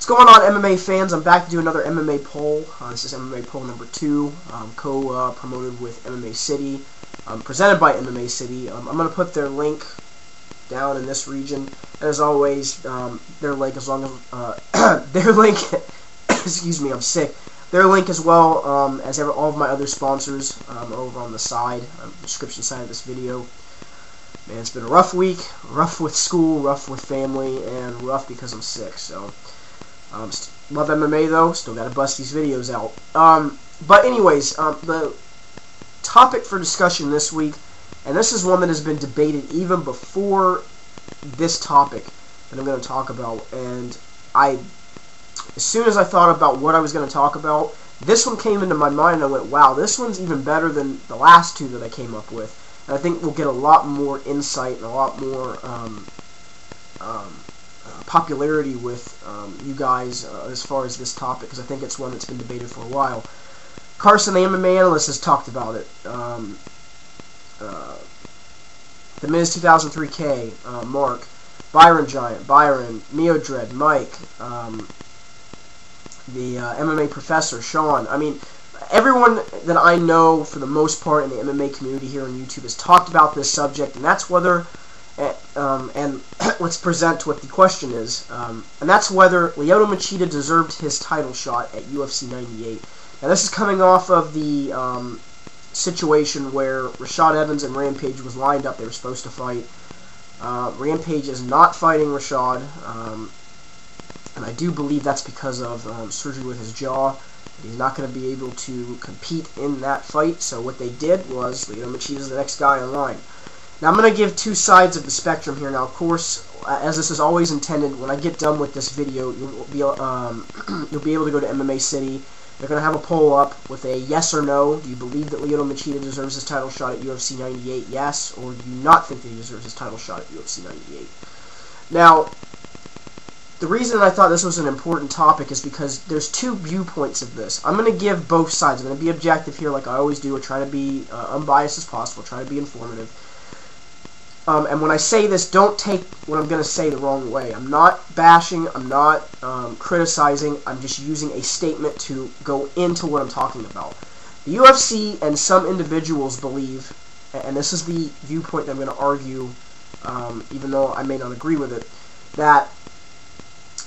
going on, MMA fans? I'm back to do another MMA poll. This is MMA Poll number 2, co-promoted with MMA City, presented by MMA City. I'm going to put their link down in this region. And as always, their link, as long as their link, excuse me, I'm sick. Their link as well as all of my other sponsors are over on the side, description side of this video. Man, it's been a rough week, rough with school, rough with family, and rough because I'm sick. So, love MMA though, still gotta bust these videos out. But anyways, the topic for discussion this week, and this is one that has been debated even before this topic that I'm going to talk about, and as soon as I thought about what I was going to talk about, this one came into my mind, and I went, wow, this one's even better than the last two that I came up with. And I think we'll get a lot more insight and a lot more popularity with you guys as far as this topic, because I think it's one that's been debated for a while. Carson, the MMA analyst, has talked about it. The Miz 2003K, Mark, Byron Giant, Byron, Mio Dread, Mike, the MMA Professor, Sean. I mean, everyone that I know, for the most part, in the MMA community here on YouTube has talked about this subject, and that's whether, and let's present what the question is, and that's whether Lyoto Machida deserved his title shot at UFC 98. Now, this is coming off of the situation where Rashad Evans and Rampage was lined up. They were supposed to fight. Rampage is not fighting Rashad, and I do believe that's because of surgery with his jaw. He's not going to be able to compete in that fight, so what they did was Lyoto Machida is the next guy in line. Now, I'm going to give two sides of the spectrum here. Now, of course, as this is always intended, when I get done with this video, you'll be able to go to MMA City. They're going to have a poll up with a yes or no. Do you believe that Lyoto Machida deserves his title shot at UFC 98? Yes. Or do you not think that he deserves his title shot at UFC 98? Now, the reason I thought this was an important topic is because there's two viewpoints of this. I'm going to give both sides. I'm going to be objective here like I always do. I try to be unbiased as possible. Try to be informative. And when I say this, don't take what I'm going to say the wrong way. I'm not bashing, I'm not criticizing, I'm just using a statement to go into what I'm talking about. The UFC and some individuals believe, and this is the viewpoint that I'm going to argue, even though I may not agree with it, that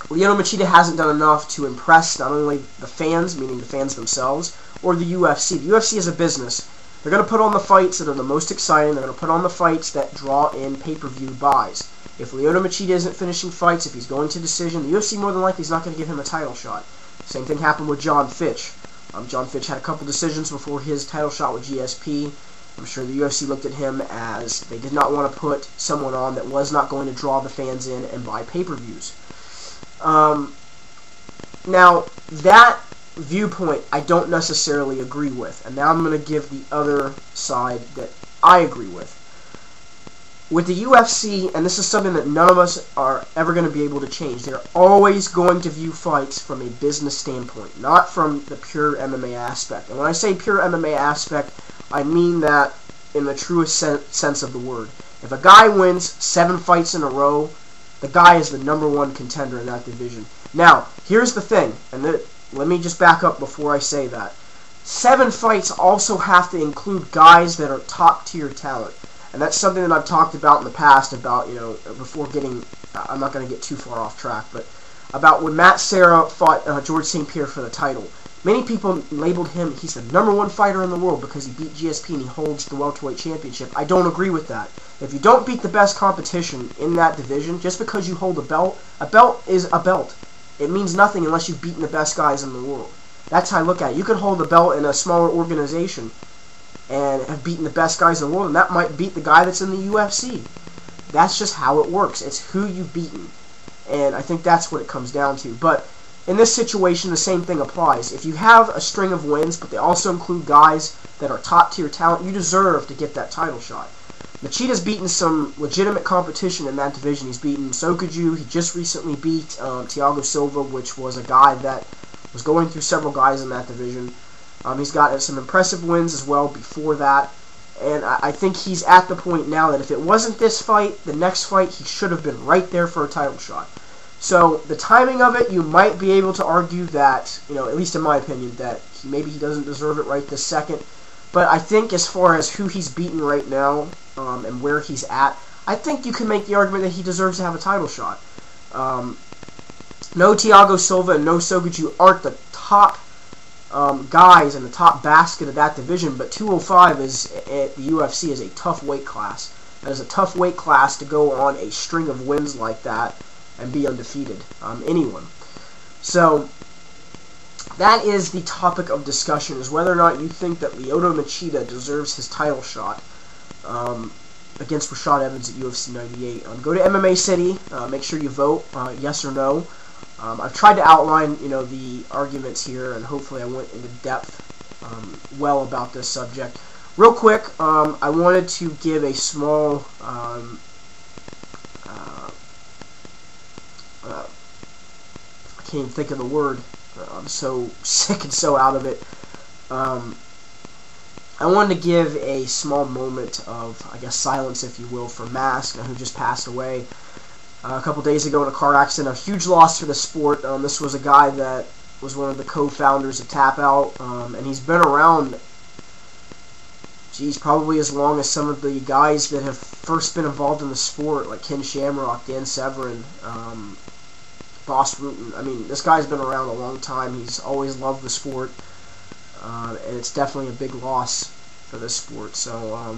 Lyoto Machida hasn't done enough to impress not only the fans, meaning the fans themselves, or the UFC. The UFC is a business. They're going to put on the fights that are the most exciting. They're going to put on the fights that draw in pay-per-view buys. If Lyoto Machida isn't finishing fights, if he's going to decision, the UFC more than likely is not going to give him a title shot. Same thing happened with John Fitch. John Fitch had a couple decisions before his title shot with GSP. I'm sure the UFC looked at him as they did not want to put someone on that was not going to draw the fans in and buy pay-per-views. Now, that viewpoint I don't necessarily agree with, and now I'm going to give the other side that I agree with. With the UFC, and this is something that none of us are ever going to be able to change, they're always going to view fights from a business standpoint, not from the pure MMA aspect. And when I say pure MMA aspect, I mean that in the truest sense of the word. If a guy wins 7 fights in a row, the guy is the #1 contender in that division. Now, here's the thing, and let me just back up before I say that. 7 fights also have to include guys that are top-tier talent. And that's something that I've talked about in the past about, before getting, I'm not going to get too far off track, but about when Matt Serra fought George St. Pierre for the title. Many people labeled him, he's the #1 fighter in the world because he beat GSP and he holds the welterweight championship. I don't agree with that. If you don't beat the best competition in that division, just because you hold a belt is a belt. It means nothing unless you've beaten the best guys in the world. That's how I look at it. You could hold a belt in a smaller organization and have beaten the best guys in the world, and that might beat the guy that's in the UFC. That's just how it works. It's who you've beaten. And I think that's what it comes down to. But in this situation, the same thing applies. If you have a string of wins, but they also include guys that are top-tier talent, you deserve to get that title shot. Machida's beaten some legitimate competition in that division. He's beaten Sokoju. He just recently beat Thiago Silva, which was a guy that was going through several guys in that division. He's got some impressive wins as well before that. And I think he's at the point now that if it wasn't this fight, the next fight, he should have been right there for a title shot. So the timing of it, you might be able to argue that, at least in my opinion, that maybe he doesn't deserve it right this second. But I think as far as who he's beaten right now and where he's at, I think you can make the argument that he deserves to have a title shot. No Thiago Silva and no Sogaji aren't the top guys in the top basket of that division, but 205 at the UFC is a tough weight class. That is a tough weight class to go on a string of wins like that and be undefeated. Anyone. So that is the topic of discussion, is whether or not you think that Lyoto Machida deserves his title shot against Rashad Evans at UFC 98. Go to MMA City. Make sure you vote yes or no. I've tried to outline, the arguments here, and hopefully I went into depth well about this subject. Real quick, I wanted to give a small I can't even think of the word. I'm so sick and so out of it. I wanted to give a small moment of, I guess, silence, if you will, for Mask, who just passed away a couple days ago in a car accident. A huge loss for the sport. This was a guy that was one of the co-founders of Tap Out, and he's been around, probably as long as some of the guys that have first been involved in the sport, like Ken Shamrock, Dan Severin, Boss Rutan. I mean, this guy's been around a long time. He's always loved the sport, and it's definitely a big loss for this sport. So,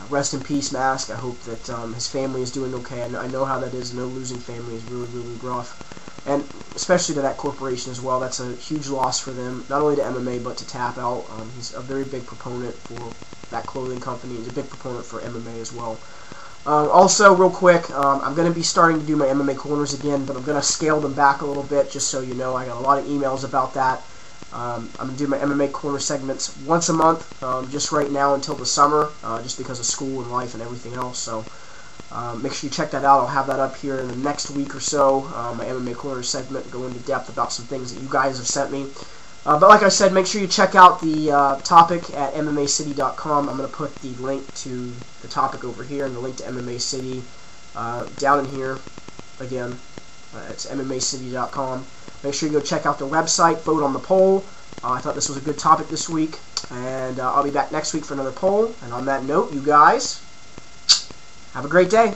rest in peace, Mask. I hope that his family is doing okay. I know how that is. No, losing family is really, really rough, and especially to that corporation as well. That's a huge loss for them, not only to MMA but to Tap Out. He's a very big proponent for that clothing company. He's a big proponent for MMA as well. Also, real quick, I'm going to be starting to do my MMA corners again, but I'm going to scale them back a little bit, just so you know. I got a lot of emails about that. I'm going to do my MMA corner segments once a month, just right now until the summer, just because of school and life and everything else. So make sure you check that out. I'll have that up here in the next week or so, my MMA corner segment, go into depth about some things that you guys have sent me. But like I said, make sure you check out the topic at MMAcity.com. I'm going to put the link to the topic over here and the link to MMA City down in here. Again, it's MMAcity.com. Make sure you go check out the website, vote on the poll. I thought this was a good topic this week, and I'll be back next week for another poll. And on that note, you guys, have a great day.